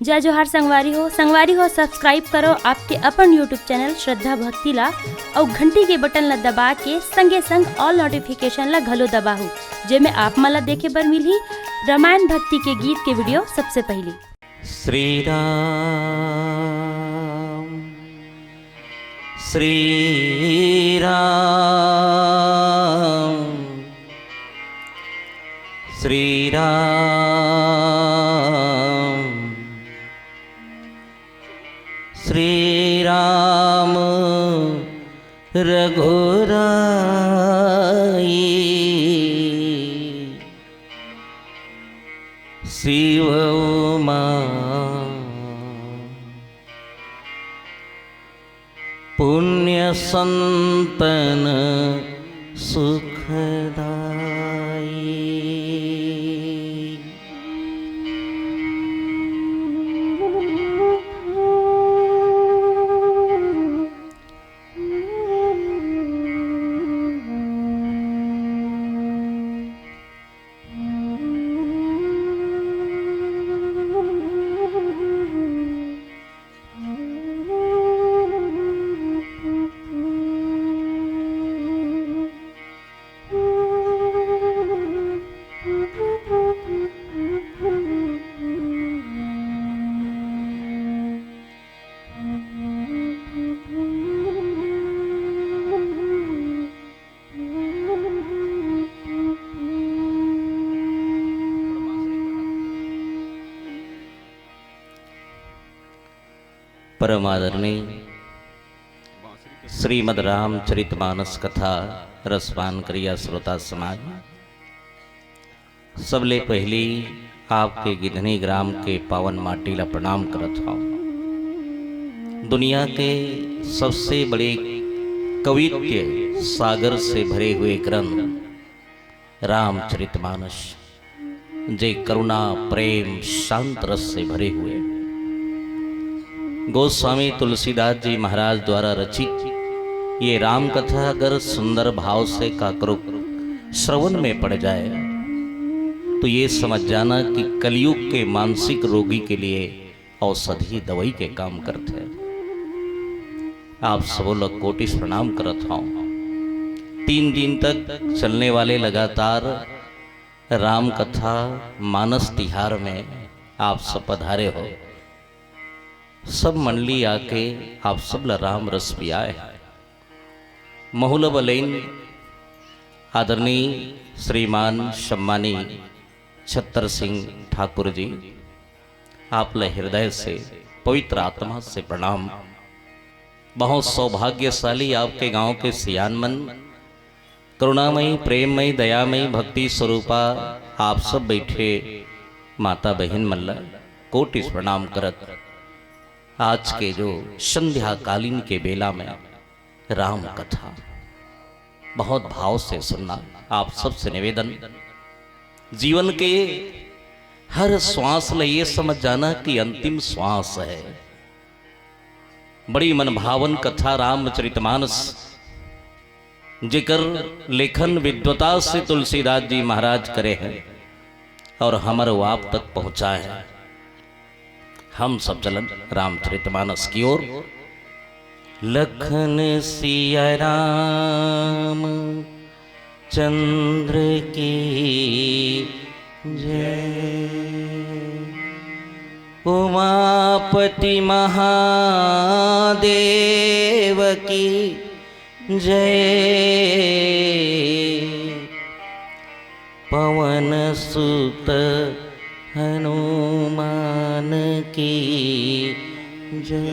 जय जोहार संगवारी हो सब्सक्राइब करो आपके अपन यूट्यूब चैनल श्रद्धा भक्ति ला और घंटी के बटन ला दबा के संगे संग ऑल नोटिफिकेशन ला घलो दबाहू जेमे आप मला देखे बर मिलही रामायण भक्ति के गीत के वीडियो सबसे पहले। श्री राम श्री राम श्री राम श्री राम रघुराई शिव उमा पुण्य संतन सुखदाई। परम आदरणीय श्रीमद् रामचरितमानस कथा रसपान करिया श्रोता समाज, सबले पहली आपके गिधनी ग्राम के पावन माटी ला प्रणाम करत हूँ। दुनिया के सबसे बड़े कवित्य सागर से भरे हुए ग्रंथ रामचरितमानस, जे करुणा प्रेम शांत रस से भरे हुए गोस्वामी तुलसीदास जी महाराज द्वारा रचित ये राम कथा अगर सुंदर भाव से काकरुक श्रवण में पड़ जाए तो ये समझ जाना कि कलयुग के मानसिक रोगी के लिए औषधि दवाई के काम करते हैं। आप सब लोग कोटि प्रणाम करत हूँ। 3 दिन तक चलने वाले लगातार राम कथा मानस तिहार में आप सब पधारे हो। सब मंडली आके आप सब ला राम रस पियाए। महुल बलेन आदरणीय श्रीमान सम्मानी छत्तर सिंह ठाकुर जी, आप ला हृदय से पवित्र आत्मा से प्रणाम। बहुत सौभाग्यशाली आपके गांव के सियानमन करुणामयी प्रेममयी दयामयी भक्ति स्वरूपा आप सब बैठे माता बहन मल्ला कोटि प्रणाम करत आज के जो संध्या कालीन के बेला में राम कथा बहुत भाव से सुनना। आप सबसे निवेदन, जीवन के हर श्वास ले ये समझ जाना कि अंतिम श्वास है। बड़ी मनभावन कथा रामचरितमानस, जिक्र लेखन विद्वता से तुलसीदास जी महाराज करे हैं और हमारे आप तक पहुंचाए हैं। हम सब चलन रामचरितमानस की ओर। लखन सिया राम चंद्र की जय, उमापति महादेव की जय, पवन सुत हनुमान की जय।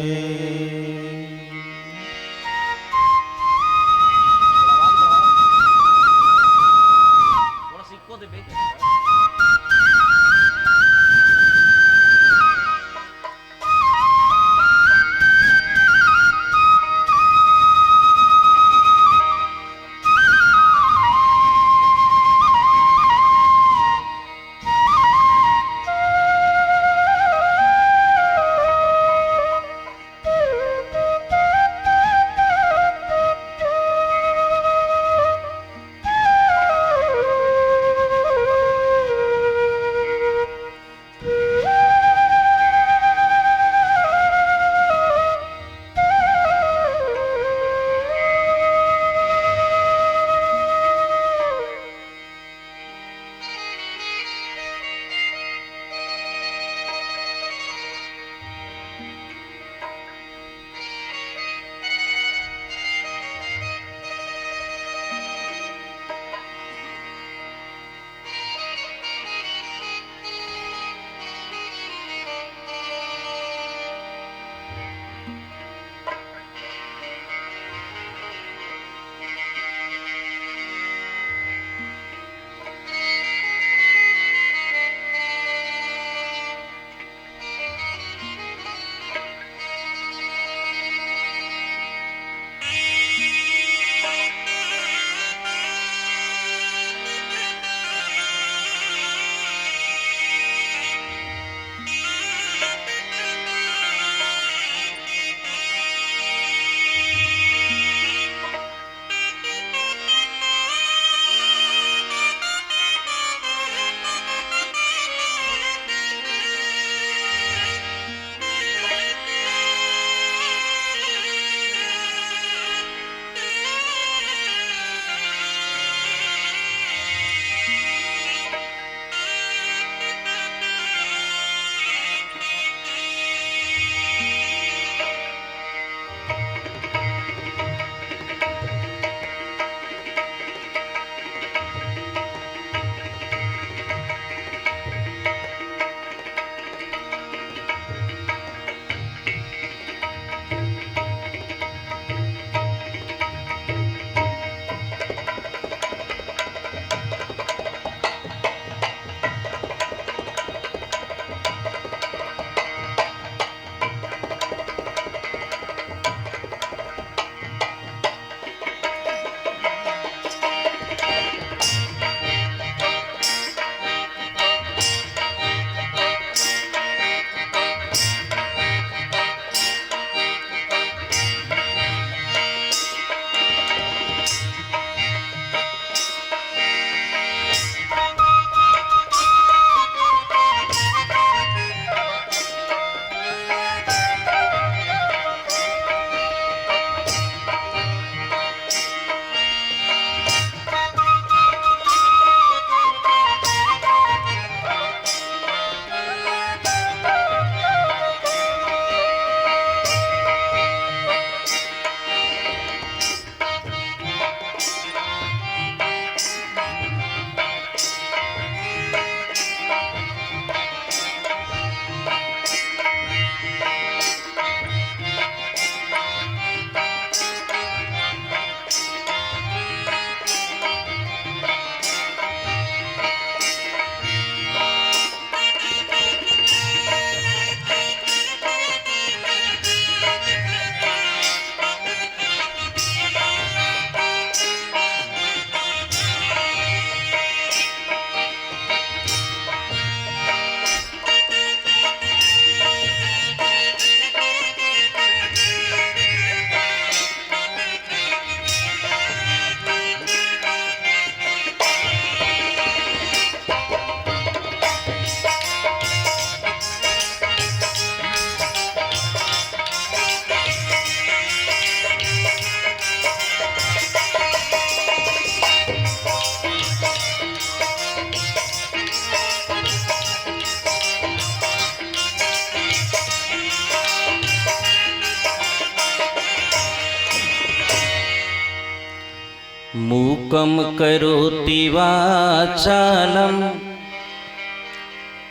मूकं करोति वाचालं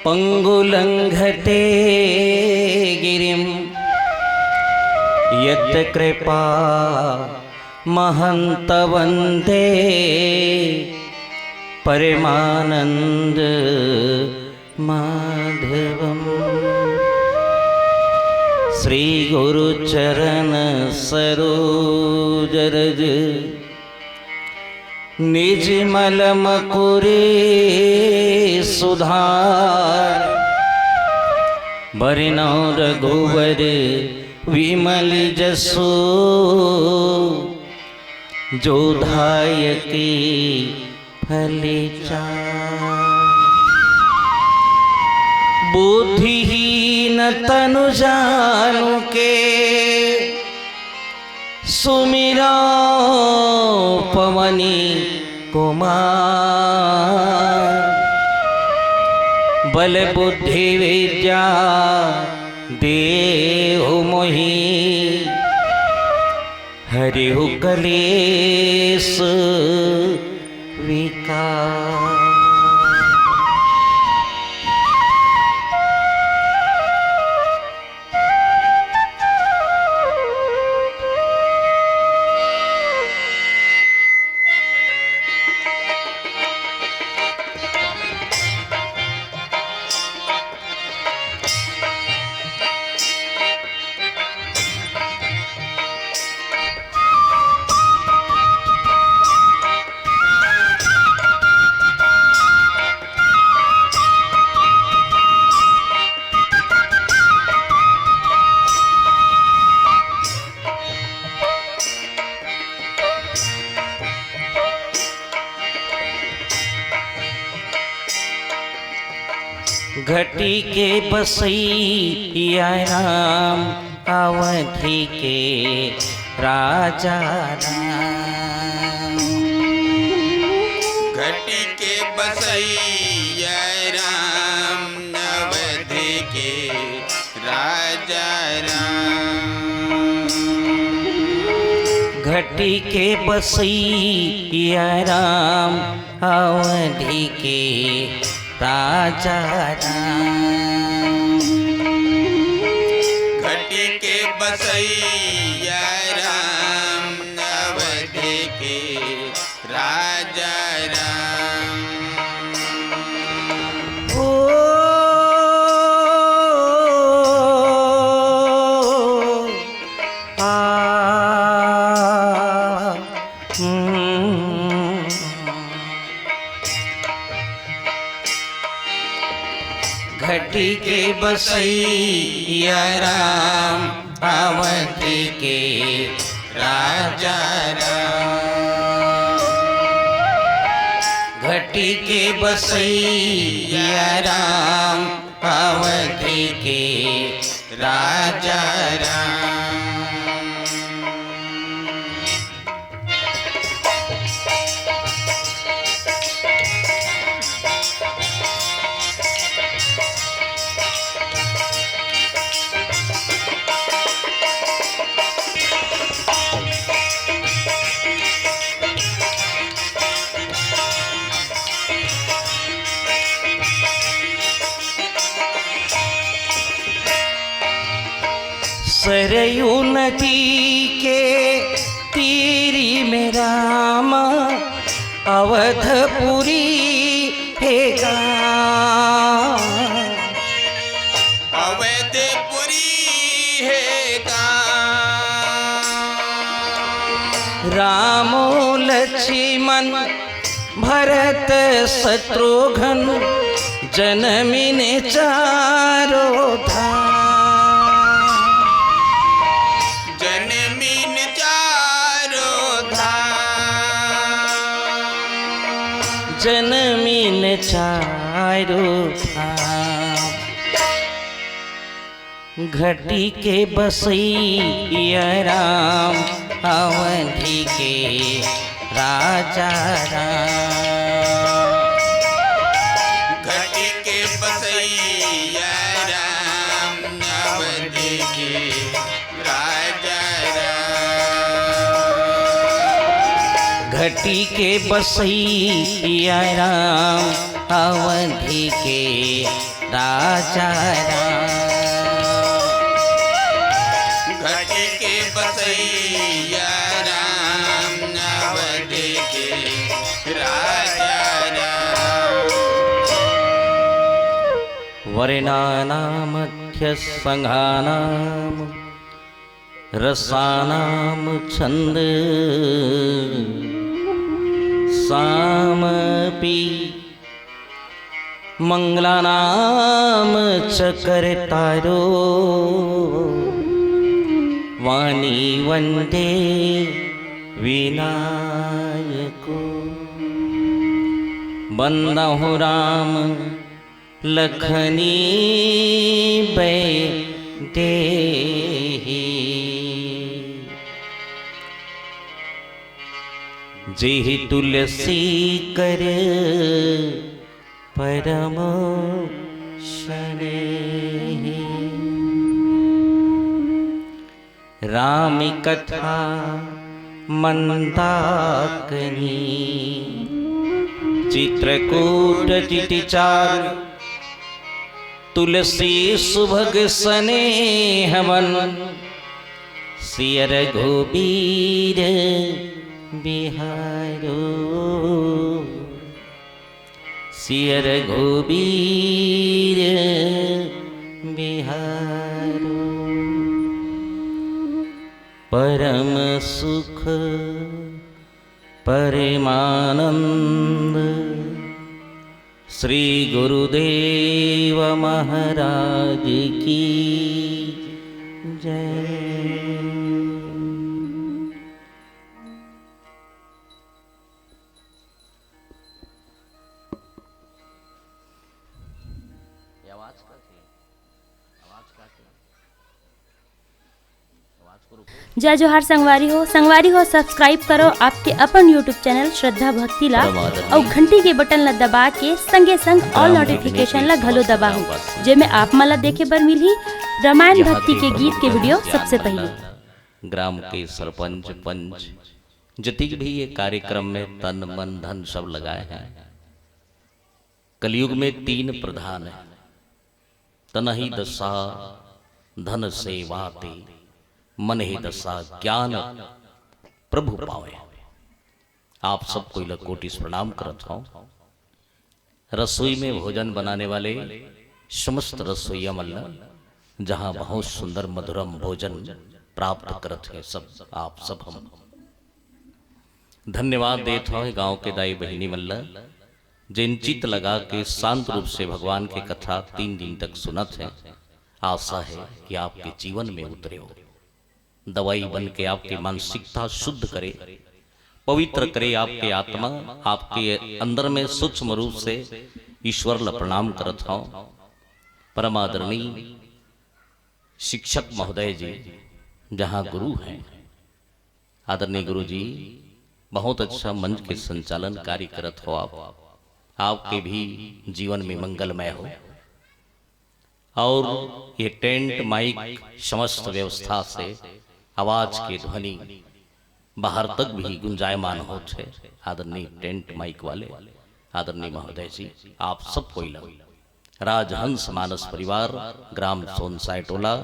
पङ्गुलङ्घते गिरिं यत्कृपा महन्तवन्दे परमानन्द माधवम्। श्री गुरुचरण सरोज रज निज मलमकुरे सुधार। बरनौ रघुवर विमल जसो जो धायके फल चार। बुद्धिहीन तनु जानु के सुमिरा पवनी कुमार। बल बुद्धि विद्या देहु मोहि हरिहु कलेश विकार। घटी के बसैया राम अवधि के राजा राम। घटी के बसैया राम अवधि के राजा राम। घटी के बसैया राम अवधि के राजा राम। घटी के बसैया राम अवधि के राजा राम। ओ आ घटी के बसैया राम अवधि के राजा राम। घटी के बसैया राम अवधि के राजा राम। सरयू नदी के तीरी में राम अवधपुरी है गाँव। अवधपुरी है गाँव। रामो लक्ष्मण भरत शत्रुघ्न जनमिने चारों धाम। जनमिन चारों धाम। जनमिन चारों धाम। घटी के बसैया राम अवधि के राजा राम। घटी के बसैया राम अवधि के राजा राम। घटी के बसैया राम अवधि के राजा घटी के बसैया राम अवधि के राजा राम। वर्णानामध्य संघानाम रसानाम छंद सामपि मंगलानाम चकरतारो वाणी वंदे विनायको बंदहु राम लखनी बैदेही जेहि तुलसी कर परम शनेहि राम कथा मंदाकिनी चित्रकूट चितिचार तुलसी सुभग स्नेहवन सियर घोबीर बिहारो सियर घोबीर बिहारो परम सुख परमानंद श्री गुरुदेव महाराज की जय। जय जोहार संगवारी हो सब्सक्राइब करो आपके अपन यूट्यूब चैनल श्रद्धा भक्ति ला और घंटी के बटन ला दबा के संगे संग ऑल नोटिफिकेशन ला घलो दबाओ जेमे आप मला देखे बर मिलही रामायण भक्ति के गीत के वीडियो सबसे पहले। ग्राम के सरपंच पंच जतिक भी ये कार्यक्रम में तन मन धन सब लगाए हैं। कलयुग में 3 प्रधान है, तन ही दशा धन सेवाते मन ही दशा ज्ञान प्रभु पावे। आप सबको कोटि प्रणाम करत हूं। रसोई में भोजन बनाने वाले समस्त रसोईया मल्ल जहां बहुत सुंदर मधुरम भोजन प्राप्त करत है, सब आप सब हम धन्यवाद देते हैं। गांव के दाई बहिनी मल्ल जिन चित लगा के शांत रूप से भगवान की कथा 3 दिन तक सुनत है। आशा है कि आपके जीवन में उतरे हो, दवाई बन के आपकी मानसिकता शुद्ध करे, पवित्र करे आपके आत्मा, आपके अंदर में सूक्ष्म रूप से ईश्वर ला प्रणाम करत हूं। परमादरणीय शिक्षक महोदय जी जहां गुरु हैं, आदरणीय गुरु जी बहुत अच्छा मंच के संचालन कार्य करत हो। आपके भी जीवन में मंगलमय हो और ये टेंट माइक समस्त व्यवस्था से आवाज के ध्वनि बाहर तक भी गुंजायमान होते। आदरणीय टेंट माइक वाले आदरणीय महोदय जी आप सब कोई राजहंस मानस परिवार ग्राम सोनसाई टोला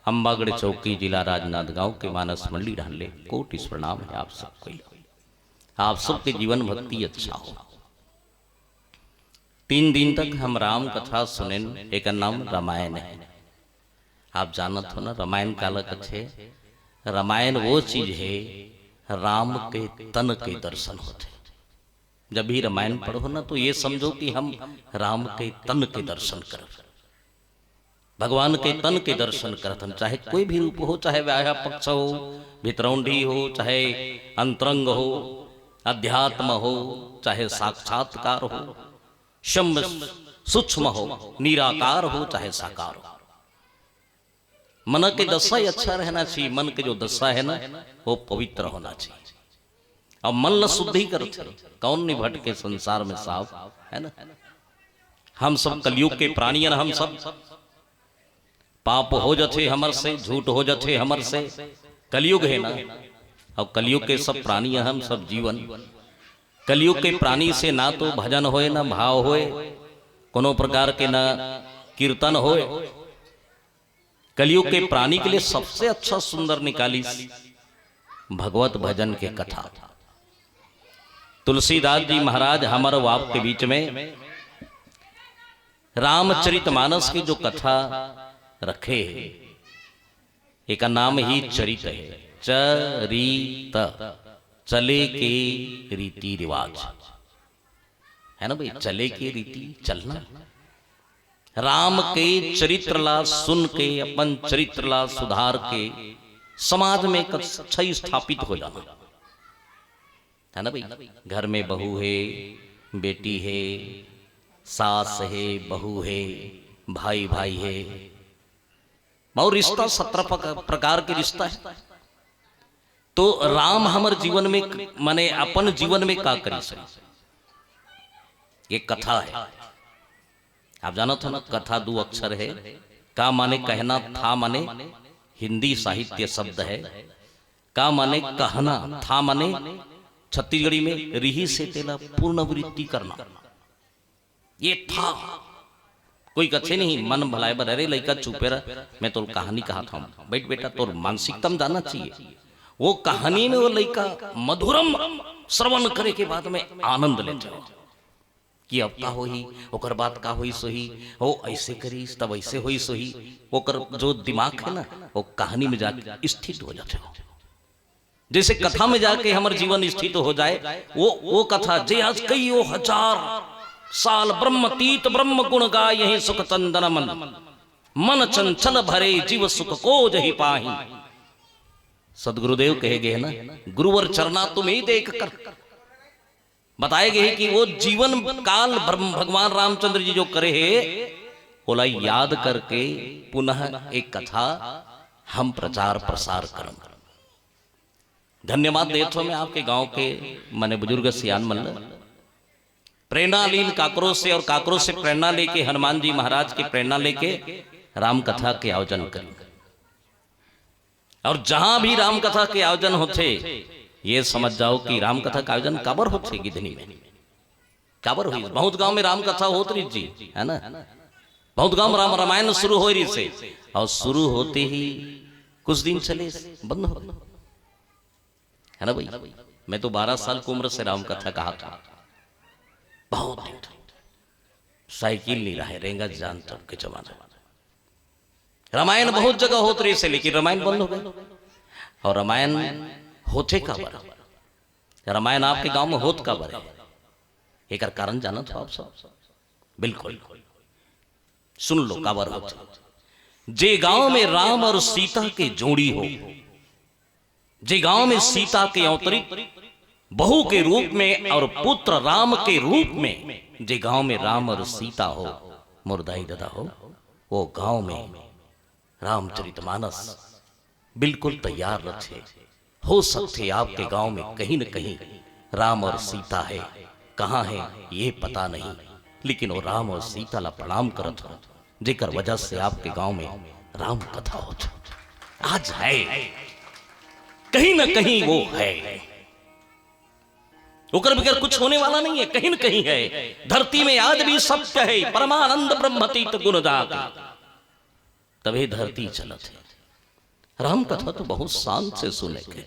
अंबागढ़ चौकी जिला राजनांदगांव के मानस मंडली ढाले कोटि प्रणाम है आप सबको। आप सबके जीवन भक्ति अच्छा हो। 3 दिन तक हम राम कथा सुने। एक नाम रामायण है, आप जानत हो ना रामायण काला कथे। रामायण वो चीज है राम के तन के दर्शन होते। जब भी रामायण पढ़ो ना तो ये समझो कि हम राम के तन के दर्शन कर, भगवान के तन के दर्शन करत। चाहे कोई भी रूप हो, चाहे व्याया पक्ष हो, भितरौंडी हो, चाहे अंतरंग हो, अध्यात्म हो, चाहे साक्षात्कार हो, शम्भ सूक्ष्म हो, निराकार हो, चाहे साकार हो। मन के दशा ही अच्छा रहना चाहिए। मन के जो दशा है ना वो पवित्र होना चाहिए। और मन ला शुद्धि करते कौन नहीं भटके संसार में साहब, है ना। हम सब कलयुग के प्राणी हैं, हम सब पाप हो जाते हमर से, झूठ हो जाते हमर से। कलयुग है ना, और कलयुग के सब प्राणी हम सब जीवन, कलयुग के प्राणी से ना तो भजन होए ना भाव होए, कोनो प्रकार के ना कीर्तन होए। कलयुग के प्राणी के लिए सबसे अच्छा सुंदर निकाली भगवत भजन के कथा। तुलसीदास जी महाराज हमारे बाप के बीच में रामचरितमानस की जो कथा रखे, एक नाम ही चरित है, चरित, चले के रीति रिवाज है ना भाई, चले के रीति चलना। राम के चरित्र ला सुन के अपन चरित्र ला सुधार के समाज में एक अच्छाई स्थापित हो जाना है ना भाई। घर में बहू है, बेटी है, सास है, बहू है, भाई भाई है, और रिश्ता 17 प्रकार के रिश्ता है। तो राम हमर जीवन में माने अपन जीवन में का करी से ये कथा है। आप जानो था ना, कथा 2 अक्षर है। का माने कहना, था माने हिंदी साहित्य शब्द है। का माने कहना, था माने छत्तीसगढ़ी में रिही से तेला पूर्णवृत्ति करना। ये था कोई कच्छे नहीं, मन भलाए बर, अरे लड़का चुपे रहा, मैं तो कहानी कहा था, बैठ बेटा तोर मानसिकता में जाना चाहिए। वो कहानी में वो लड़का मधुरम श्रवण करे के बाद में आनंद लेते हो कि अब का होई, ओकर बात का होई सोही, वो ऐसे करी तब ऐसे होई सोही। ओकर जो दिमाग है ना, वो कहानी में जाके स्थित हो जाते हो। जैसे कथा में जाके हमारे जीवन स्थित हो जाए, वो कथा जे आज कई 1000 साल ब्रह्मतीत ब्रह्म गुण गाय, यही सुख चंदन मन, मन चंचल भरे जीव सुख को जही पाही। सदगुरुदेव कहे गए ना, गुरुवर चरना तुम ही देख कर बताए गए कि वो जीवन काल भगवान रामचंद्र जी जो करे है, बोला याद करके पुनः एक कथा हम प्रचार प्रसार करें। धन्यवाद देता हूं मैं आपके गांव के मने बुजुर्ग सियान मल्ल, प्रेरणा लीन काकरो से, और काकरो से प्रेरणा लेके हनुमान जी महाराज की प्रेरणा लेके राम कथा के आयोजन करें। और जहां भी राम कथा के आयोजन होते, ये समझ जाओ कि राम कथा का आयोजन काबर होते गिधनी में, काबर हुई। बहुत गांव में राम कथा होत रही जी है ना, बहुत गांव राम रामायण शुरू हो रही से, और शुरू होते ही कुछ दिन चले बंद हो गए है ना भाई। मैं तो 12 साल की उम्र से राम कथा कहा था, बहुत दिन साइकिल नहीं रहे, रेंगा जान तब के जमाना। रामायण बहुत जगह होत रही से, लेकिन रामायण बंद हो गए। और रामायण होते का बर, रामायण आपके गांव में होत का बर, एक कारण जाना था आप सब? बिल्कुल सुन लो काबर होते। जे गांव में राम और सीता के जोड़ी हो, जे गांव में सीता के अवतरित बहू के रूप में और पुत्र राम के रूप में, जे गांव में राम और सीता हो, मुर्दाई दादा हो, वो गांव में रामचरितमानस बिल्कुल तैयार रखे। हो सकते आपके गांव में कहीं न कहीं राम और सीता है, कहां है ये पता नहीं, लेकिन वो राम और सीता ला प्रणाम करत हो, जेकर वजह से आपके गांव में राम कथा होत आज है, कहीं न कहीं वो है। ओकर बगैर कुछ होने वाला नहीं है, कहीं न कहीं है। धरती में आज भी सत्य है, परमानंद ब्रह्मतीत गुण जात, तभी धरती चलत है। राम कथा तो बहुत शांत से सुने के,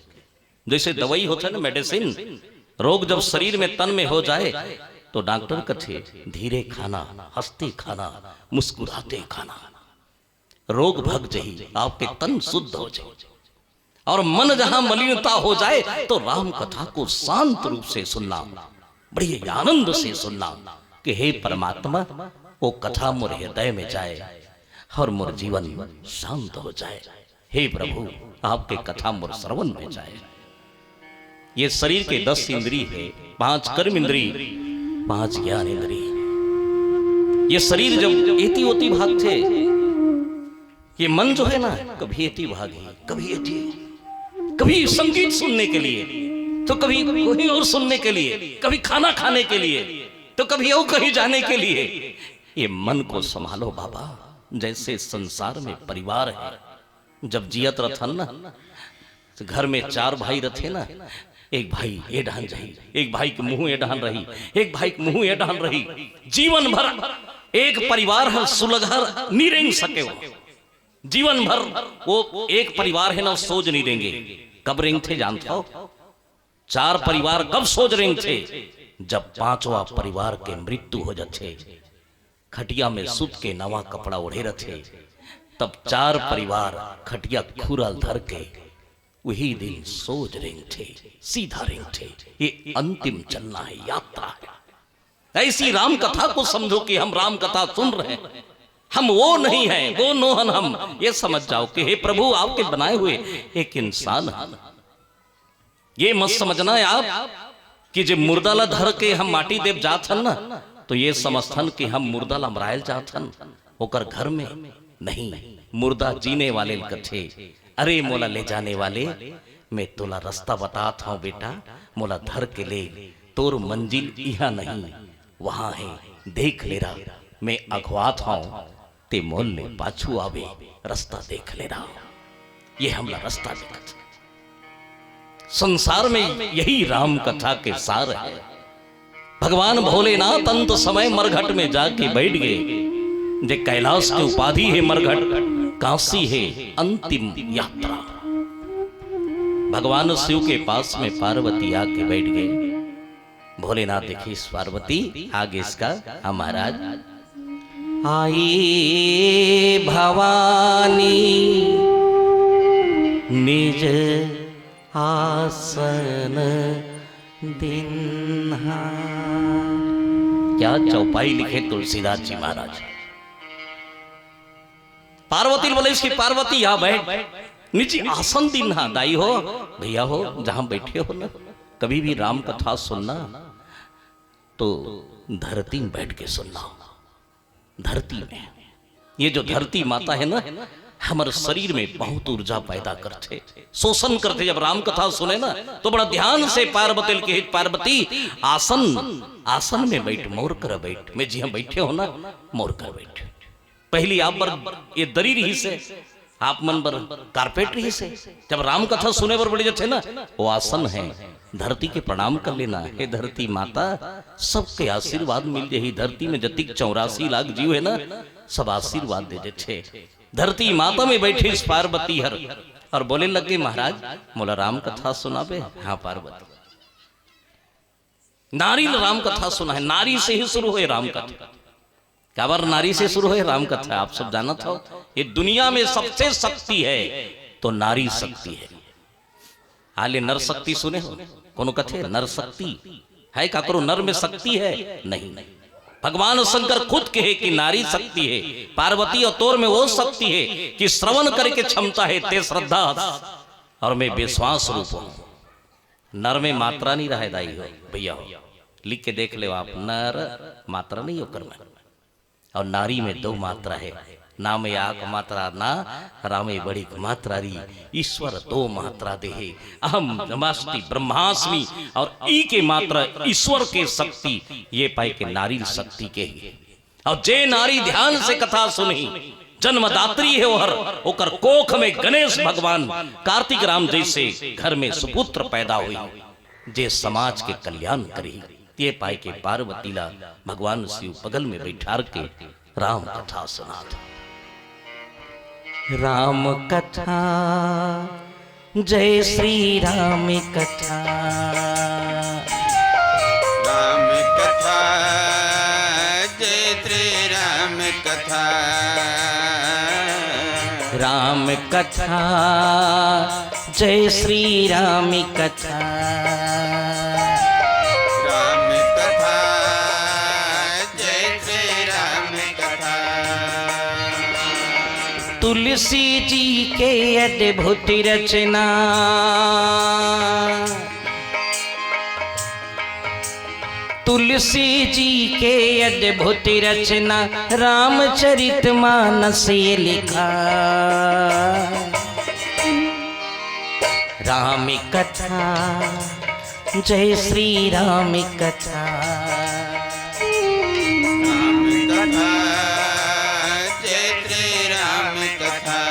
जैसे दवाई होता है ना, मेडिसिन, रोग जब शरीर में तन में हो जाए तो डॉक्टर कथे धीरे खाना, हंसते खाना, मुस्कुराते खाना, रोग भग जाए, आपके तन शुद्ध हो जाए। और मन जहां मलिनता हो जाए तो राम कथा को शांत रूप से सुनना, बड़े आनंद से सुनना कि हे परमात्मा, वो कथा मोर हृदय में जाए और मोर जीवन शांत हो जाए। हे प्रभु, आपके कथा मोर श्रवण में जाए। ये शरीर के 10 इंद्रिय है, 5 कर्म इंद्रिय, 5 ज्ञान इंद्रिय। ये शरीर जब एति ओति भाग थे, ये मन जो है ना, कभी एति भागी, कभी एति, कभी संगीत सुनने के लिए, तो कभी कहीं और सुनने के लिए, कभी खाना खाने के लिए, तो कभी और कहीं जाने के लिए। ये मन को संभालो बाबा, जैसे संसार में परिवार है। जब जियत रथन ना, घर में 4 भाई रहते ना, एक भाई ये ढान जाही, एक भाई के मुंह ये ढान रही, एक भाई के मुंह ये ढान रही, जीवन भर एक परिवार है सुलघर नहीं रेंग सके वो, जीवन भर वो एक परिवार है ना सोच नहीं देंगे। कब रेंग थे जानते हो? 4 परिवार कब सोच रेंग थे? जब 5वां परिवार के मृत्यु हो जाते, खटिया में सुत के नवा कपड़ा ओढ़े रखे, तब 4 परिवार खटिया खुरल धर के वही दिन सोच रेंग थे, सीधा रेंग थे। ये अंतिम चलना है, यात्रा है। ऐसी राम कथा को समझो कि हम राम कथा सुन रहे हैं, हम वो नहीं हैं, वो नोहन हम ये समझ जाओ कि हे प्रभु आपके बनाए हुए एक इंसान है। ये मत समझना है आप कि जब मुर्दाला धर के हम माटी देव जात हन ना, तो ये समझथन कि हम मुर्दाला मरायल जात हन, ओकर घर में नहीं, मुर्दा जीने वाले कथे। अरे मोला ले जाने वाले, मैं तोला रास्ता बताता हूं बेटा, मोला धर के ले, तोर मंजिल यहाँ नहीं वहां है, देख ले रहा, मैं अगवात हूं, ते मोल ने पाछू आवे, रास्ता देख ले रहा। ये हमला रास्ता दिखत। संसार में यही राम कथा के सार है। भगवान भोलेनाथ अंत समय मरघट में जाके बैठ गए। जे कैलाश की उपाधि है मरघट, काशी है अंतिम यात्रा। भगवान शिव के पास में पार्वती आके बैठ गए। भोलेनाथ देखी पार्वती आगे इसका महाराज आई भवानी निज आसन दिन्हा। क्या चौपाई लिखे तुलसीदास जी महाराज। पार्वती बोले इसकी पार्वती यहाँ बैठ, नीचे आसन दिन्हा। दाई हो भैया हो जहां बैठे हो ना, कभी भी राम कथा सुनना तो धरती में बैठ के सुनना। धरती में, ये जो धरती माता है ना, हमारे शरीर में बहुत ऊर्जा पैदा करते, शोषण करते। जब राम कथा सुने ना तो बड़ा ध्यान से पार्वती के हित पार्वती आसन में बैठ, मोर कर बैठ। मैं जी हम बैठे हो ना, मोर कर बैठ। पहली आप पर ये दरी रही से, आप मन पर कारपेट रही से। जब राम कथा सुने पर बड़े जाते ना, वो आसन है। धरती के प्रणाम कर लेना है। धरती माता सबके आशीर्वाद मिल जाही। धरती में जतिक 84 लाख जीव है ना, सब आशीर्वाद दे देते। धरती माता में बैठे इस पार्वती हर और बोले लगे महाराज मोला राम कथा सुनाबे। हाँ पार्वती, नारी ने राम कथा सुना है। नारी से ही शुरू हुए राम कथा। क्या बार नारी से शुरू है राम कथा? आप सब जाना था, ये दुनिया में सबसे शक्ति है तो नारी शक्ति है। हाले नर शक्ति सुने हो? कोनो कथे नर शक्ति है? का करो नर में शक्ति है? नहीं। भगवान शंकर खुद कहे कि नारी शक्ति है। पार्वती और तोर में वो शक्ति है कि श्रवण करके क्षमता है, ते श्रद्धा और मैं विश्वास रूप हूं। नर में मात्रा नहीं रहे दाई हो भैया हो, लिख के देख ले आप, नर मात्रा नहीं होकर में, और नारी में 2 मात्रा है। नाम याक मात्रा ना, रामे बड़ी मात्रा री। ईश्वर 2 मात्रा दे है। अहम नमास्ति ब्रह्मास्मि, और ई के मात्रा ईश्वर के शक्ति ये पाए के नारी शक्ति के ही। और जे नारी ध्यान से कथा सुनी, जन्मदात्री है ओहर, ओकर कोख में गणेश भगवान कार्तिक राम जैसे घर में सुपुत्र पैदा हुई, जे समाज के कल्याण करी। ये पाए के पार्वती ला भगवान शिव बगल में बैठार के राम कथा सुना था। राम कथा जय श्री राम कथा। राम कथा जय श्री राम कथा। राम कथा जय श्री राम कथा। राम कथा जय श्री राम कथा। तुलसी जी के अद्भुत रचना, तुलसी जी के अद्भुत रचना, रामचरितमानस ये लिखा। राम कथा जय श्री राम कथा। राम कथा जय श्री राम कथा।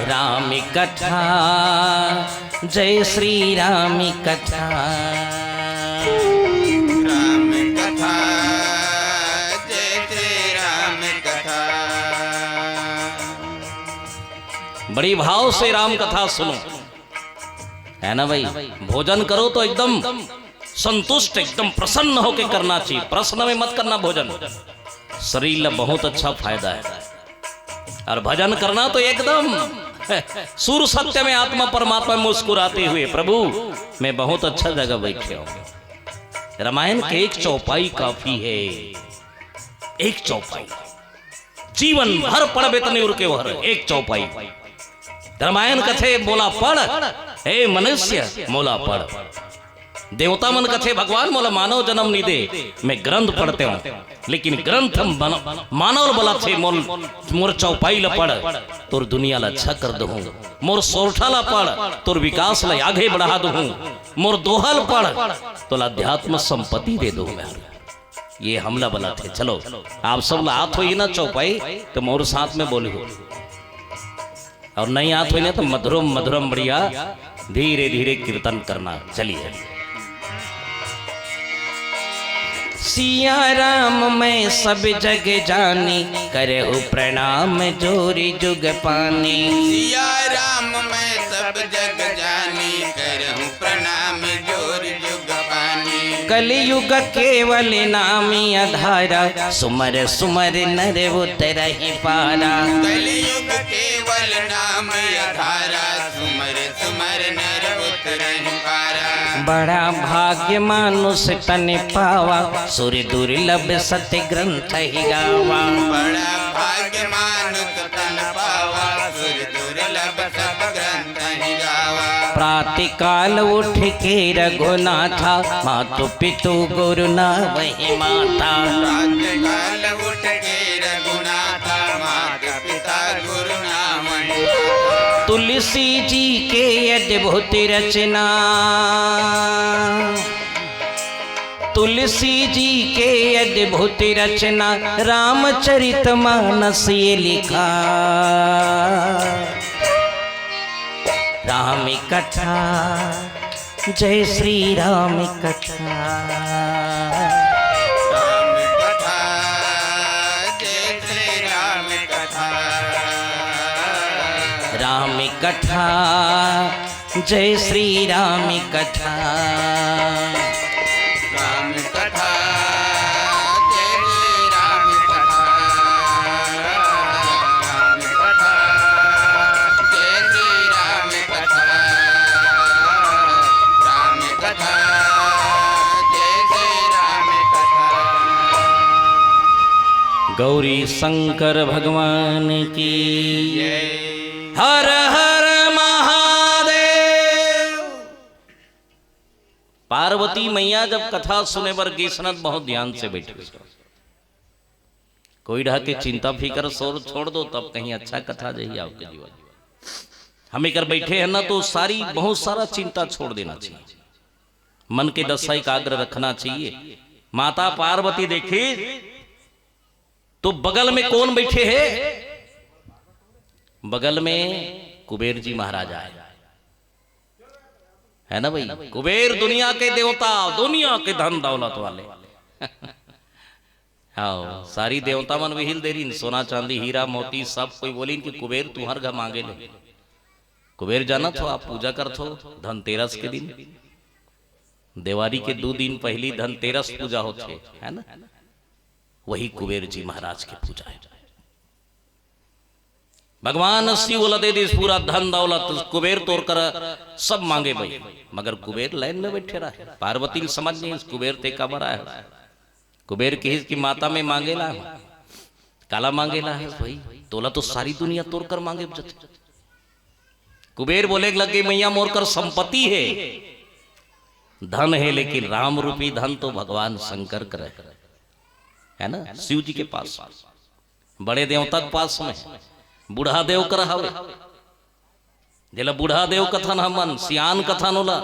राम कथा, जय श्री राम कथा। राम कथा, जय श्री राम कथा। बड़ी भाव से राम कथा सुनो, है ना भाई। भोजन करो तो एकदम संतुष्ट, एकदम प्रसन्न होकर करना चाहिए। प्रश्न में मत करना भोजन, शरीर ला बहुत अच्छा फायदा है। और भजन करना तो एकदम सुर सत्य में आत्मा परमात्मा मुस्कुराते हुए, प्रभु मैं बहुत अच्छा जगह बैठे हूं। रामायण के एक चौपाई काफी है, एक चौपाई जीवन भर पढ़ बेतने उड़के भर एक चौपाई। रामायण कथे मोला पढ़, हे मनुष्य मोला पढ़। देवता मन कथे भगवान मोला मानव जन्म नहीं दे, मैं ग्रंथ पढ़ते हूँ, लेकिन ग्रंथ मानव बला थे मोर चौपाई ला पढ़ तोर दुनिया ला अच्छा कर दू, मोर सोरठा ला पढ़ तोर विकास ला आगे बढ़ा दू, मोर दोहल पढ़ तो अध्यात्म संपत्ति दे दू। ये हमला बला थे। चलो आप सब ला हाथ हो ना चौपाई तो मोर साथ में बोली हो, और नहीं हाथ हो ना तो मधुरम मधुरम बढ़िया धीरे धीरे कीर्तन करना। चलिए। सिया राम मैं सब जग जानी, करहु प्रणाम जोरी जुग पानी। सिया राम मैं सब जग जानी, करहूँ प्रणाम जोर जुग पानी। कलयुग केवल नामी आधारा, सुमर सुमर नर उतरहि पारा। कलयुग केवल नाम आधारा, सुमर सुमर नर उतरहि पारा। बड़ा भाग्य मानुष तन पावा, सूर्य दुर्लभ सत्य ग्रंथ ही गावा। बड़ा भाग्य मानुष तन पावा, सूर्य दुर्लभ सब ग्रंथ ही गावा। प्रातः काल उठ के रघुनाथा, मातु पितु गुरु ना वही माता। प्रातः काल उठ के रघुनाथा, माता पिता गुरु नाम वही माता। तुलसी जी के अद्भुत रचना, तुलसी जी के अद्भुत रचना, रामचरित मानस ये लिखा। राम कथा, जय श्री राम कथा। राम कथा, जय श्री राम कथा। राम कथा, जय श्री राम कथा। राम कथा, जय श्री राम कथा। राम कथा, जय श्री राम कथा। राम कथा, जय श्री राम कथा। गौरी शंकर भगवान की जय। हर हर महादेव। पार्वती मैया जब कथा सुने पर गीसनत बहुत ध्यान से बैठे। कोई ढा के चिंता फिकर सोर छोड़ दो, तब कहीं अच्छा कथा जही आपके जीवन। हम कर बैठे हैं ना तो सारी बहुत सारा चिंता छोड़ देना चाहिए, मन के दशा एकाग्र रखना चाहिए। माता पार्वती देखी तो बगल में कौन बैठे हैं? बगल में कुबेर जी महाराज आए, है ना भाई। कुबेर दुनिया के देवता, दुनिया के धन दौलत वाले। हाँ, सारी देवता मन विहिल देरी, सोना चांदी हीरा मोती सब कोई बोली कि कुबेर तू हर घर मांगे ले। कुबेर जाना तो आप पूजा कर थो धनतेरस के दिन, दिवाली के 2 दिन पहली धनतेरस पूजा होते है ना, वही कुबेर जी महाराज की पूजा है। भगवान शिव बोला दे दी पूरा धन दौलत, कुबेर तोड़ कर सब मांगे भाई, मगर कुबेर लाइन में बैठे रहा। पार्वती समझ नहीं कुबेर ते का बड़ा है। कुबेर की माता में मांगेला काला मांगेला है भाई, तोला तो सारी दुनिया तोड़ कर मांगे। कुबेर बोले लगे मैया मोर कर संपत्ति है, धन है, लेकिन राम रूपी धन तो भगवान शंकर करे, है ना, शिव जी के पास, बड़े देवता के पास में। बूढ़ा देव कर हवे जेला बूढ़ा देव कथन हमन सियान कथन होला,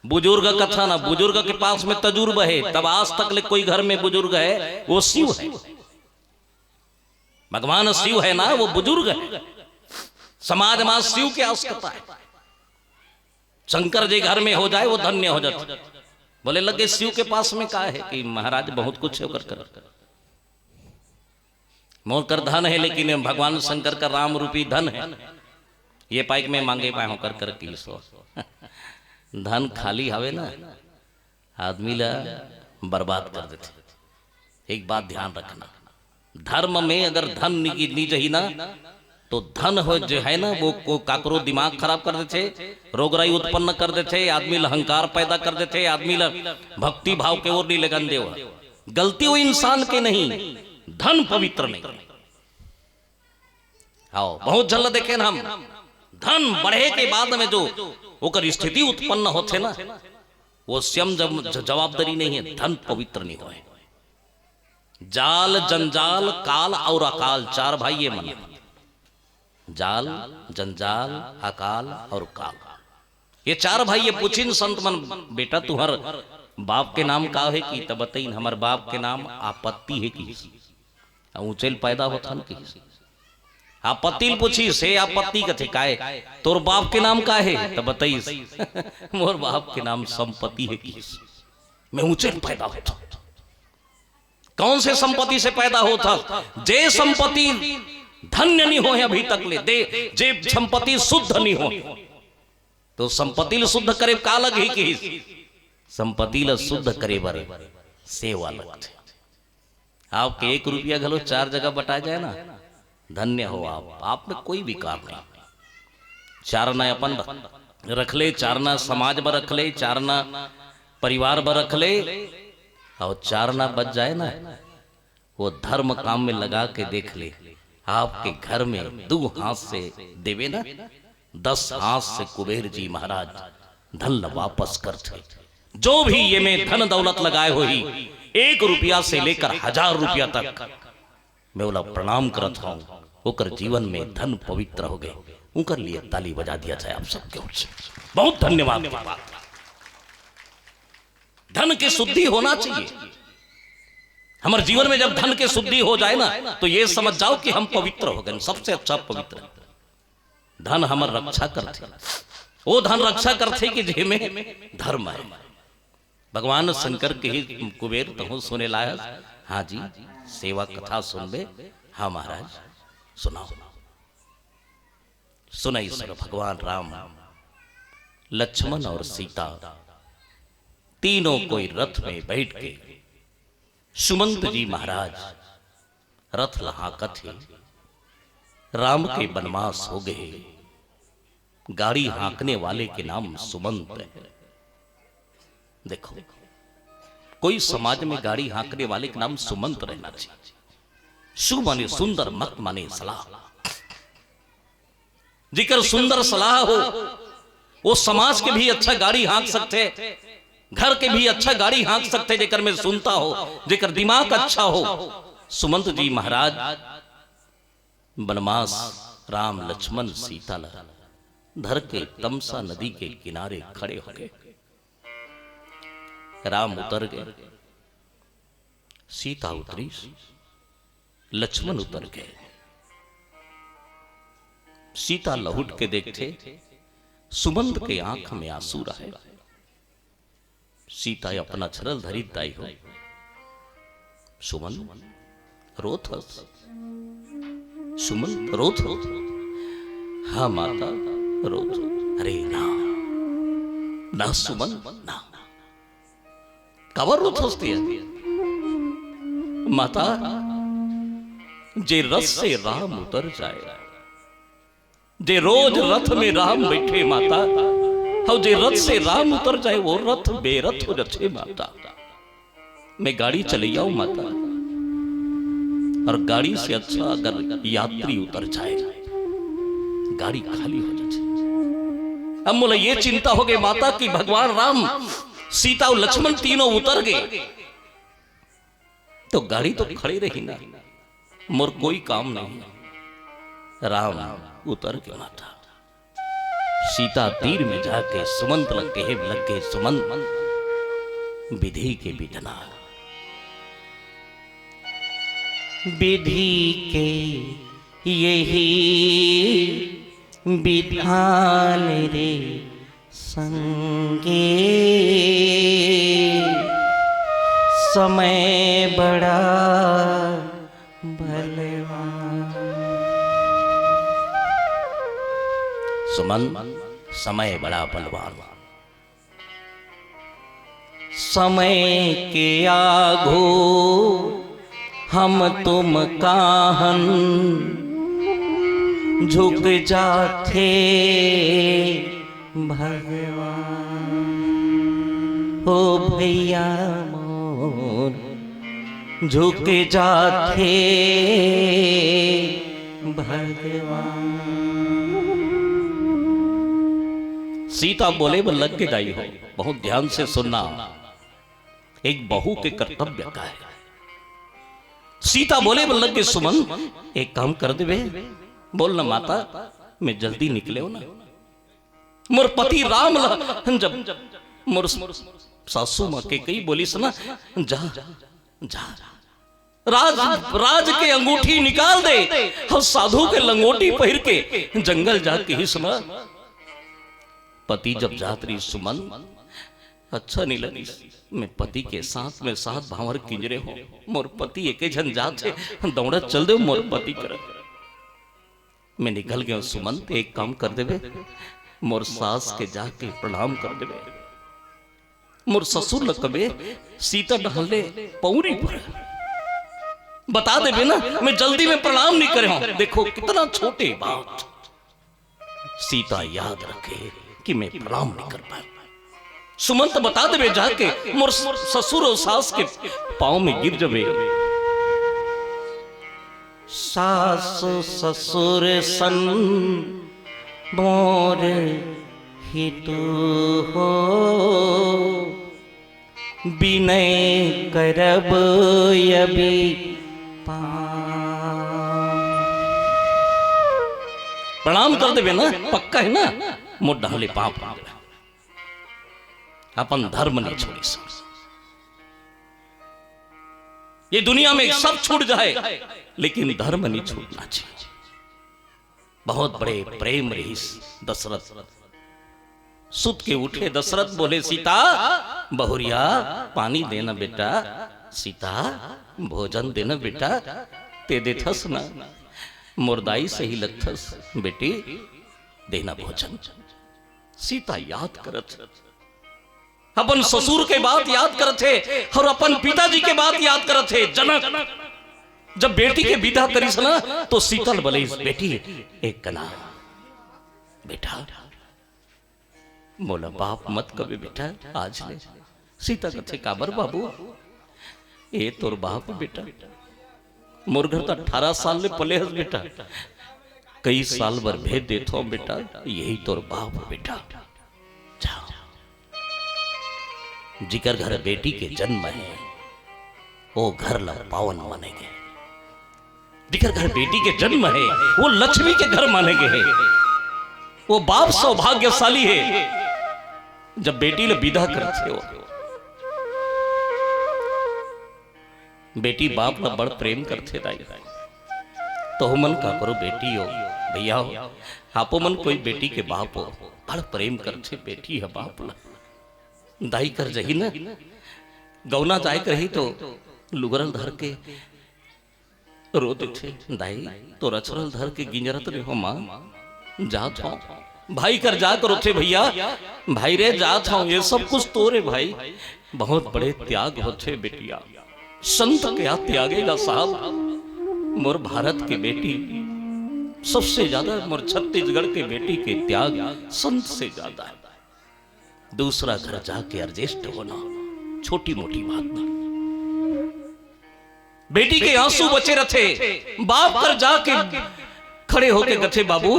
बुजुर्ग कथन, बुजुर्ग के पास में तजुर्बा है, तब आज तक ले कोई घर में बुजुर्ग है वो शिव है, भगवान शिव है ना, वो बुजुर्ग है। समाज में शिव के आवश्यकता है। शंकर जी घर में हो जाए वो धन्य हो जाते। बोले लगे शिव के पास में क्या है कि महाराज बहुत कुछ है कर मोर कर धन है, लेकिन भगवान शंकर का राम रूपी धन है। ये पाइक में मांगे पाए होकर कर की सो धन खाली हवे ना आदमी ला बर्बाद कर देते। एक बात ध्यान रखना, धर्म में अगर धन नीच ही ना तो धन हो जो है ना वो काकरो दिमाग खराब कर देते, रोगराई उत्पन्न कर देते, आदमी ला अहंकार पैदा कर देते, आदमी ला भक्ति भाव के ओर नहीं लगन दे। गलती वो इंसान के नहीं, धन पवित्र नहीं। आओ बहुत जल्द देखे ना हम धन बढ़े के बाद में जो ओकर स्थिति उत्पन्न होते ना वो स्वयं जवाबदारी नहीं है। धन पवित्र नहीं होए। जाल जंजाल काल और अकाल चार भाई ये मना, जाल जंजाल अकाल और काल, ये चार भाई ये पूछिन संत मन बेटा तुहर बाप के नाम का है कि तब बताइन हमार बाप के नाम आपत्ति है कि ऊंचेल पैदा होता न कि आपत्ति पूछी से आपत्ति कथे काहे तोर बाप के नाम का है तब बताइस मोर बाप के नाम संपत्ति है कि मैं ऊंचेल पैदा होता। कौन से संपत्ति से पैदा होता? जे संपत्ति धन्य नहीं हो अभी तक ले दे, जे संपत्ति शुद्ध नहीं हो तो संपत्ति ल शुद्ध करे का लग ही कि संपत्ति ल शुद्ध करे बारे सेवा लगते। आपके 1 रुपया घलो 4 जगह बटा जाए ना धन्य हो आप में कोई विकार नहीं। चारना अपन रख ले, चारना समाज में रख ले, चारना परिवार में रख ले और चारना बच जाए ना वो धर्म काम में लगा के देख ले। आपके घर में 2 हाथ से देवे ना 10 हाथ से कुबेर जी महाराज धन वापस करते। जो भी ये में धन दौलत लगाए हो ही 1 रुपया से लेकर 1000 रुपया तक मैं बोला प्रणाम करत हूं। होकर जीवन में धन पवित्र हो गए। उनकर लिए ताली बजा दिया जाए आप सबके ओर से। बहुत धन्यवाद। धन की शुद्धि होना चाहिए हमारे जीवन में। जब धन की शुद्धि हो जाए ना तो ये समझ जाओ कि हम पवित्र हो गए। सबसे अच्छा पवित्र धन हमार रक्षा करते। वो धन रक्षा करते कि जे में धर्म है। भगवान शंकर के ही कुबेर तो सुने लायक। हाँ जी सेवा कथा सुनबे। हाँ महाराज सुनाओ। सुनाई सर भगवान राम लक्ष्मण और सीता तीनों कोई रथ में बैठ के सुमंत जी महाराज रथ लहाकत है। राम के वनवास हो गए। गाड़ी हाँकने वाले के नाम सुमंत है। देखो कोई समाज में गाड़ी हाँकने वाले के नाम सुमंत रहना चाहिए। सु माने सुंदर, मत माने सलाह। जिकर सुंदर सलाह हो वो समाज के भी अच्छा गाड़ी हाँक सकते, घर के भी अच्छा गाड़ी हाँक सकते जेकर में सुनता हो, जेकर दिमाग अच्छा हो। सुमंत जी महाराज वनवास राम लक्ष्मण सीता धर के तमसा नदी के किनारे खड़े हो गए। राम उतर गए, सीता उतरी, लक्ष्मण उतर गए। सीता लहुट के देखते सुमंत के आंख में आंसू रहे। सीता अपना छरल धरी दाई हो। सुमन रोत हो, सुमन रोत हो। हाँ माता रोत। अरे ना ना सुमन ना, कवर रोत होती है माता। जे रथ से राम उतर जाए, जे रोज रथ में राम बैठे माता, और जे रथ से राम उतर जाए वो रथ बेरथ हो जाए माता। मैं गाड़ी चले जाऊं माता, और गाड़ी से अच्छा अगर यात्री उतर जाए, गाड़ी खाली हो जाए। अब मुझे ये चिंता हो गई माता कि भगवान राम सीता और लक्ष्मण तीनों उतर गए तो गाड़ी तो खड़ी रही ना, मोर कोई काम नहीं। राम उतर के माता। सीता तीर में जाके सुमंत लग के सुमंत विधि के बिधना, विधि के यही विधान रे संगे समय बड़ा बलवान। सुमन, समय बड़ा बलवान। समय के आगो हम तुम काहन झुक जाते भगवान। हो भैया मोर झुक जाते भगवान। सीता बोले वो लग के गाई हो, बहुत ध्यान से सुनना, एक बहू के कर्तव्य का है। सीता बोले वो लग के सुमन एक काम कर दे, बोल ना माता मैं जल्दी निकले हो ना। मोर पति राम जब मोर सासू माँ के कई बोली सुना, जा जा राज के अंगूठी निकाल दे और साधु के लंगोटी पहिर के जंगल जाके ही सुना। पति जब जात रही सुमन अच्छा नहीं लगी, मैं पति के साथ में साथ भावर किंजरे हो, मोर पति एक झन जात है दौड़ा चल दे मोर पति कर। मैं निकल गया सुमन, एक काम कर देवे, मोर सास के जाके प्रणाम कर देवे, मोर ससुर लकबे सीता डहले पौरी पर बता देवे ना, मैं जल्दी में प्रणाम नहीं करे हूं। देखो कितना छोटे बात, सीता याद रखे कि मैं प्रणाम नहीं कर पाया। सुमन तो बता देवे जाके, मोर ससुर और सास के पांव में गिर जावे। सास ससुर सन मोर हितु हो, विनय करब यबि प्रणाम कर देवे ना, पक्का है ना, मोर डाले पाप अपन धर्म नहीं छोड़ी सब। ये दुनिया में सब छूट जाए लेकिन धर्म नहीं छूटना चाहिए। बहुत बड़े प्रेम रही दशरथ। सुत के उठे दशरथ बोले सीता बहुरिया पानी देना बेटा, सीता भोजन देना बेटा, ते देथस ना, मुर्दाई से ही लगथस बेटी देना भोजन। सीता याद करत, अपन ससुर के बात याद करत थे और अपन पिताजी के बात याद करत थे। जनक जब बेटी के विदा करी सना तो सीतल बोले बेटी एक कना बेटा, बोला बाप मत कभी बेटा आज ले। सीता कथे काबर बाबू, ए तोर बाप बेटा, मोर घर तो 18 साल ले पले हस बेटा, कई साल भर भेद देथो बेटा, यही तोर बाप बेटा। जाओ जिकर घर बेटी के जन्म है वो घर ला पावन मानेंगे, जिकर घर बेटी के जन्म है वो लक्ष्मी के घर मानेंगे है। वो बाप सौभाग्यशाली है जब बेटी ले विदा करते हो। बेटी बाप ला बड़ प्रेम करते दाई, तो मन का करो बेटी हो भैया हो, आपो मन कोई बेटी के बाप हो बड़ प्रेम करते बेटी है बाप ला। दाई कर जही ना गौना जाए करही तो लुगरल धर के रोते थे, दाई तो रचरल धर के गिंजरत रे हो मां, जात हो भाई कर जा करो थे भैया, भाई रे जात हो, ये सब कुछ तोरे भाई। बहुत बड़े त्याग होते बेटिया, संत क्या त्यागेगा साहब। मोर भारत के बेटी सबसे ज्यादा, मोर छत्तीसगढ़ के बेटी के त्याग संत से ज्यादा है। दूसरा घर जाके एडजस्ट होना छोटी मोटी बात ना। बेटी के आंसू बचे रथे, बाप पर जाके खड़े होके गथे बाबू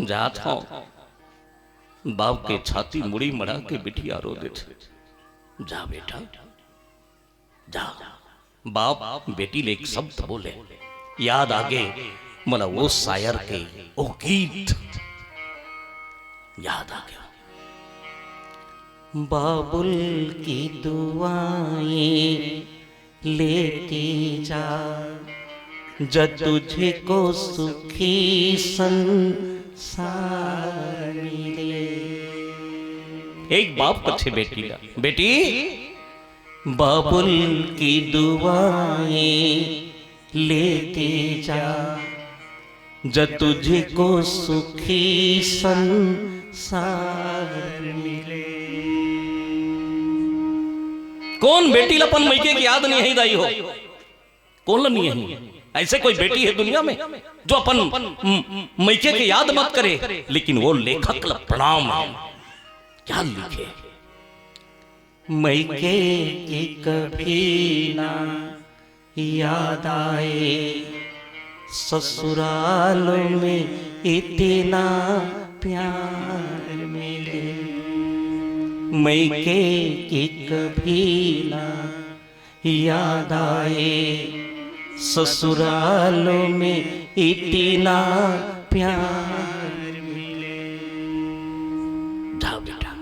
जात हो। बाप के छाती मुड़ी मड़ा के बिटिया रो देते, जा बेटा जा। बाप बेटी ले एक शब्द बोले, याद आगे मला वो शायर के वो गीत याद आ गया। बाबुल की दुआएं लेती जा, जब तुझे को सुखी संसार सार मिले। एक बाप कछे बेटी ला, बेटी बाबुल की दुआएं लेते जा, जब तुझको सुखी संसार मिले। कौन बेटी लपन मैके की याद नहीं है दाई हो, कौन नहीं है? ऐसे कोई बेटी है दुनिया में जो अपन मैके की याद मत करे? लेकिन वो लेखक ला प्रणाम है, क्या लिखे? मैके की कभी ना याद आए, ससुराल में इतना प्यार मिले। मैके की कभी ना याद आए, ससुराल में इतना प्यार मिले। जा बेटा,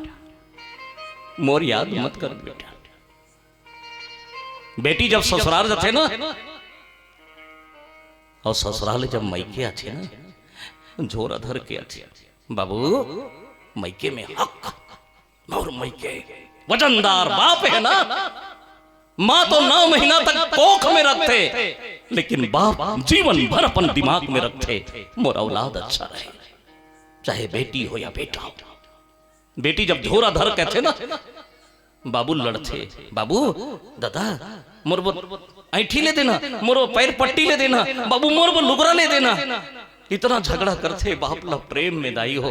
मोर याद मत कर बेटा। बेटी जब ससुराल जाते ना, और ससुराल जब मैके आछे ना, झोरा धर के आछे, बाबू मैके में हक, और मैके वजनदार बाप है ना। माँ तो 9 महीना तक कोख में रखते, लेकिन बाप जीवन भर अपन दिमाग में रखते मोर औलाद अच्छा रहे, चाहे बेटी हो या बेटा हो। बेटी जब झोरा धर के थे ना, बाबू लड़ते, बाबू दादा मोर ऐठी ले देना, मोर पैर पट्टी ले देना, बाबू मोर लुगरा ले देना। इतना झगड़ा करते बाप ला प्रेम में दाई हो।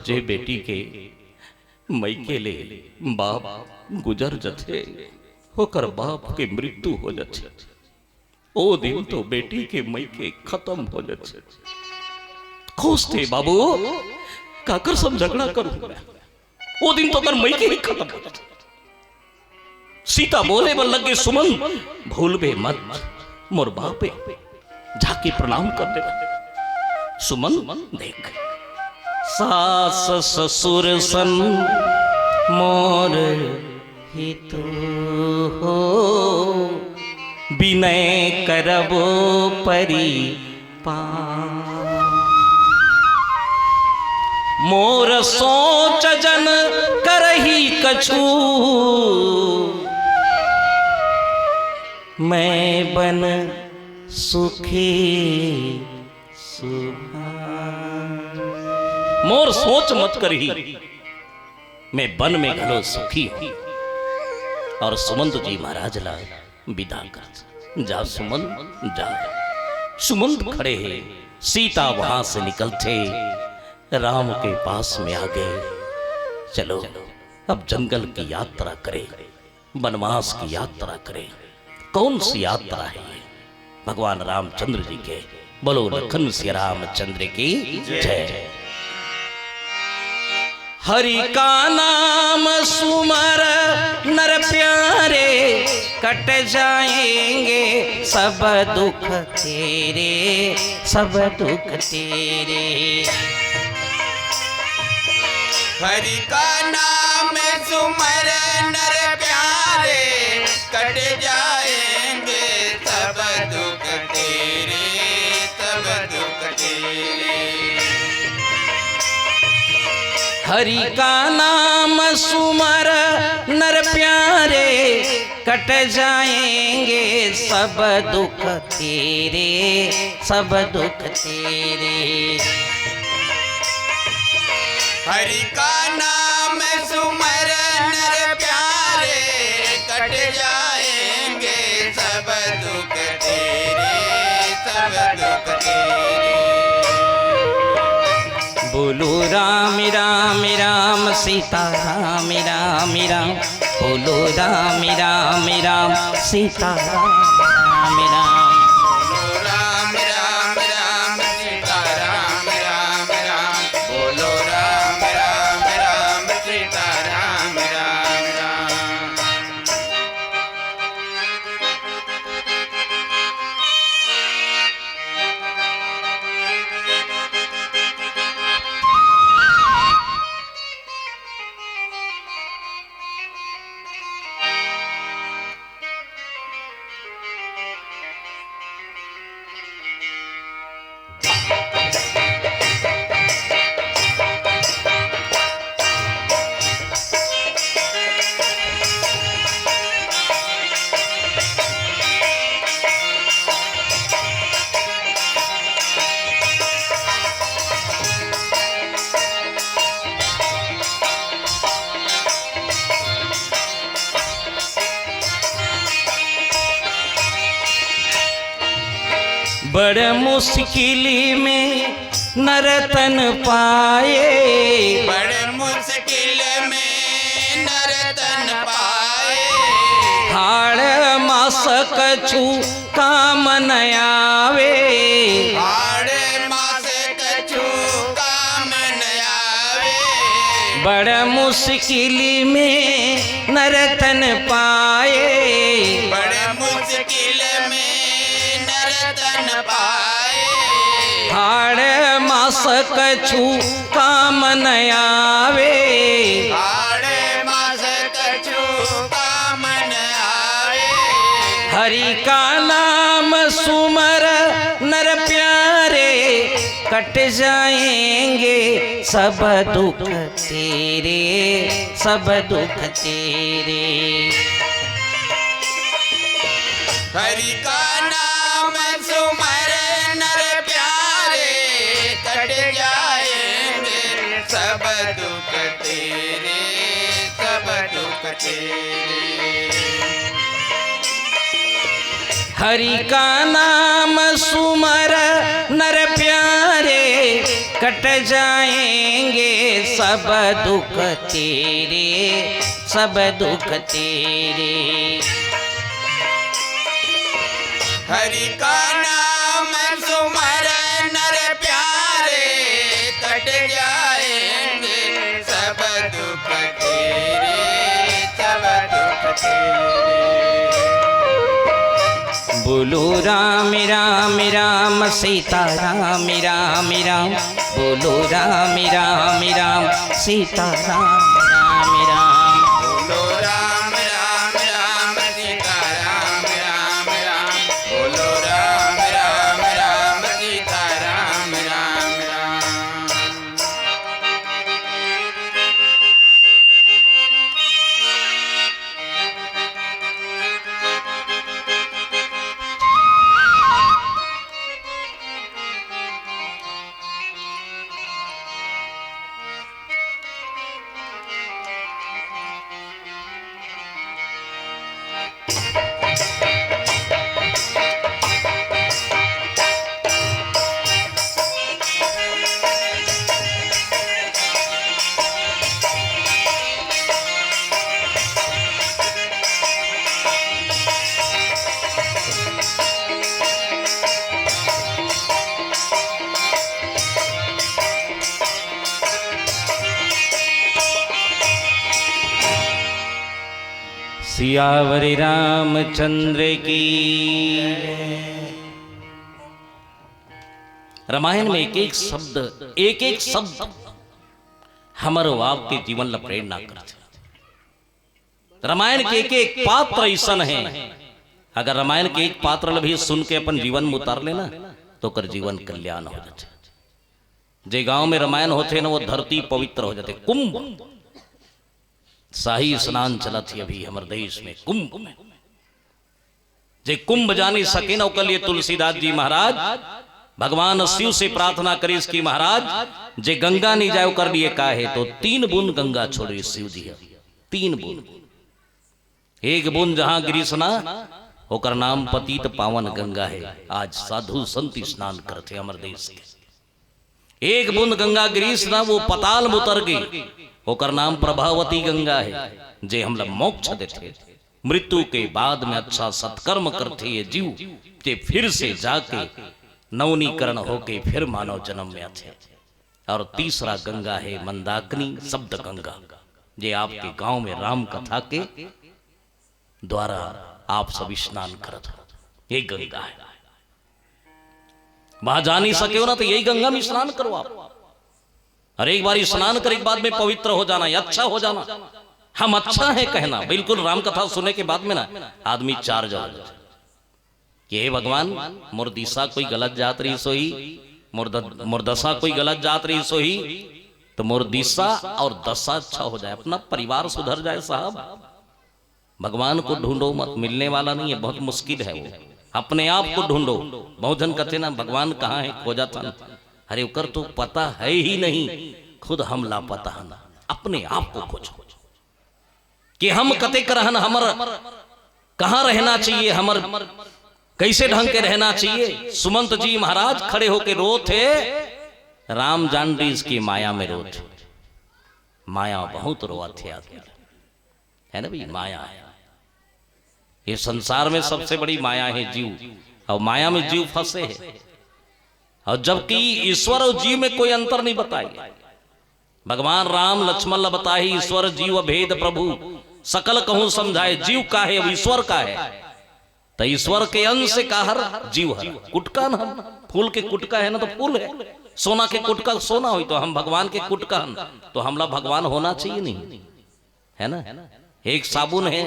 जे बेटी के मैके ले बाप गुजर जथे, होकर बाप के मृत्यु हो जाते, ओ दिन तो बेटी के मैके खत्म हो जाते। खुश थे बाबू, काकर सब झगड़ा करूं, वो दिन तो कर मैके ही खत्म हो जाते। सीता बोले बल लगे सुमन, भूलबे मत मोर बापे, जाके प्रणाम कर देगा। सुमन देख, सास ससुर सन मोर हितु हो, विनय करबो परिपार। मोर सोच जन करही कछु, मैं बन सुखी सुभान। मोर सोच मत करही, मैं बन में घलो सुखी हूं। और सुमंत जी महाराज ला विदा कर, जा सुमंत जा। सुमंत खड़े हैं, सीता वहां से निकलते राम के पास में आ गए। चलो अब जंगल की यात्रा करें, वनवास की यात्रा करें। कौन सी यात्रा है? भगवान रामचंद्र जी के। बोलो लखन श्री रामचंद्र की जय। हरि का नाम सुमर नर प्यारे, कट जाएंगे सब दुख तेरे, सब दुख तेरे। हरि का नाम सुमर नर प्यारे, कट जाएंगे सब दुख तेरे, सब दुख तेरे। हरि का नाम सुमर नर प्यारे, कट जाएंगे सब दुख तेरे, सब दुख तेरे। हरि का नाम सुमर नर प्यारे, कट जाएंगे सब दुख तेरे, सब दुख तेरे। बोलो राम राम राम सीता राम राम राम, बोलो राम राम राम सीता राम राम राम। बोलो राम राम राम सीता राम राम राम, बोलो राम राम राम सीता राम राम राम। बड़ मुश्किल में नरतन पाए, बड़े मुश्किल में नरतन पाए। हाड़ मास कछु काम न आवे, हाड़ मास कछु काम न आवे। बड़ मुश्किल में नरतन पाए, बड़े मुश्किल में नरतन पाए। हाड़ मास कछु काम न आवे, हाड़ मास कछु काम न आवे। हरि का नाम सुमर नर प्यारे, कट जाएंगे सब दुख तेरे, सब दुख तेरे। हरि का नाम सुमर नर प्यारे, कट जाएंगे सब दुख तेरे, सब दुख तेरे। हरि का नाम सुमर नर प्यारे, कट जाएंगे सब दुख तेरे, सब दुख तेरे। हरि का नाम सुमर नर प्यारे, कट जाएंगे सब दुख तेरे, सब दुख तेरे। बोलो राम राम राम सीता राम राम राम, बोलो राम राम राम सीता राम राम राम। बोलो राम राम राम सीता राम राम राम। बोलो राम राम राम सीता राम राम राम। सियावरी रामचंद्र की। रामायण में एक एक शब्द हमारो आपके जीवन ला प्रेरणा करते। रामायण के एक पात्र ऐसा है, अगर रामायण के एक पात्र ला भी सुन के अपन जीवन में उतार लेना तो कर जीवन कल्याण हो जाते। जे गांव में रामायण होते ना वो धरती पवित्र हो जाते। कुंभ शाही स्नान चला थी अभी हमारे देश में। कुंभ जे कुंभ जानी सके ना ओकर लिए तुलसीदास जी महाराज भगवान शिव से प्रार्थना करी इसकी महाराज जे गंगा नहीं जाए कर लिए का है तो 3 बूंद गंगा छोड़े शिव जी। 3 बूंद, एक बूंद जहां गिरीशना होकर नाम पतित पावन गंगा है। आज साधु संत स्नान करते हमारे देश के। एक बूंद गंगा गिरीशना वो पताल में उतर गई, होकर नाम प्रभावती गंगा है जे हम लोग मोक्ष देते। मृत्यु के बाद में अच्छा सत्कर्म करते ये जीव के फिर से जाके नवनीकरण होके फिर मानव जन्म में आते। और तीसरा गंगा है मंदाकिनी शब्द गंगा, जे आपके गांव में राम कथा के द्वारा आप सब स्नान करत हो। ये गंगा है, वहां जा नहीं सके हो ना तो यही गंगा में स्नान करो आप। और एक बार स्नान कर एक बाद में पवित्र हो जाना, अच्छा हो जाना। हम अच्छा है कहना, बिल्कुल राम कथा सुनने के बाद में ना आदमी चार्ज हो जाता कि हे भगवान मोर दिशा कोई गलत जात रही सोही, मोर दशा कोई गलत जात रही सोही, तो मोर दिशा और दशा अच्छा हो जाए, अपना परिवार सुधर जाए। साहब भगवान को ढूंढो मत, मिलने वाला नहीं है, बहुत मुश्किल है वो। अपने आप को ढूंढो। बहुत जन कहते ना भगवान कहाँ है, खोजा था। अरे उकर तो पता है ही नहीं, खुद हम लापता है ना। अपने आप को खोजो कि हम कते करहन, हमर कहाँ रहना चाहिए, हमर कैसे ढंग के रहना चाहिए। सुमंत जी महाराज खड़े होके रो थे, राम जानकी इसकी माया में रो थे। माया बहुत रोआ थे आदमी, है ना भाई। माया ये संसार में सबसे बड़ी माया है जीव, और माया में जीव फंसे है। और जबकि ईश्वर और जीव में कोई अंतर नहीं बताया। भगवान राम लक्ष्मण ला बताए ईश्वर जीव भेद प्रभु सकल कहूं समझाए। जीव का है अब ईश्वर का है, तो ईश्वर के अंश से काहर जीव हर। कुटका न हम फूल के कुटका है ना तो फूल है, सोना के कुटका सोना हुई तो हम भगवान के कुटका हन, तो हमला भगवान होना चाहिए नहीं, है ना। एक साबुन है,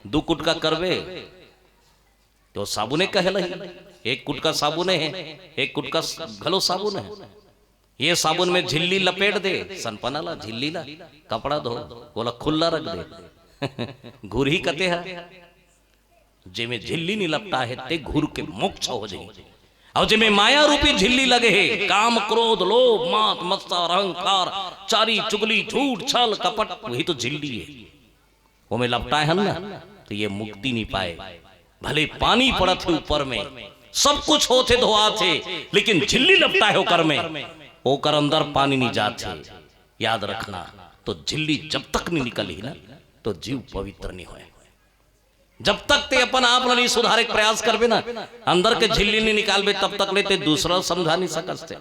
दो कुटका करवे तो साबुने कहे लही। एक कुटका साबुने है, एक कुटका घलो साबुन है। ये साबुन में झिल्ली लपेट दे, सनपना ला झिल्ली ला कपड़ा धो बोला खुला रख दे। घुर ही कते है जे में झिल्ली नहीं लपटा है ते घुर के मोक्ष हो जाए। और जे में माया रूपी झिल्ली लगे है, काम क्रोध लोभ मात मत्सर अहंकार चारी चुगली झूठ छल कपट, वही तो झिल्ली है। वो में लपटा है ना, तो ये मुक्ति नहीं पाए। भले पानी पड़त है ऊपर में, सब कुछ होते धोआ थे, लेकिन झिल्ली लपटा है ओकर में, ओकर अंदर पानी नहीं जाते। याद रखना, तो झिल्ली जब तक नहीं निकली ना तो जीव पवित्र नहीं होए। जब तक ते अपन आप नहीं सुधारे प्रयास करबे ना, अंदर के झिल्ली नहीं निकालबे, तब तक लेते दूसरा समझा नहीं सकते।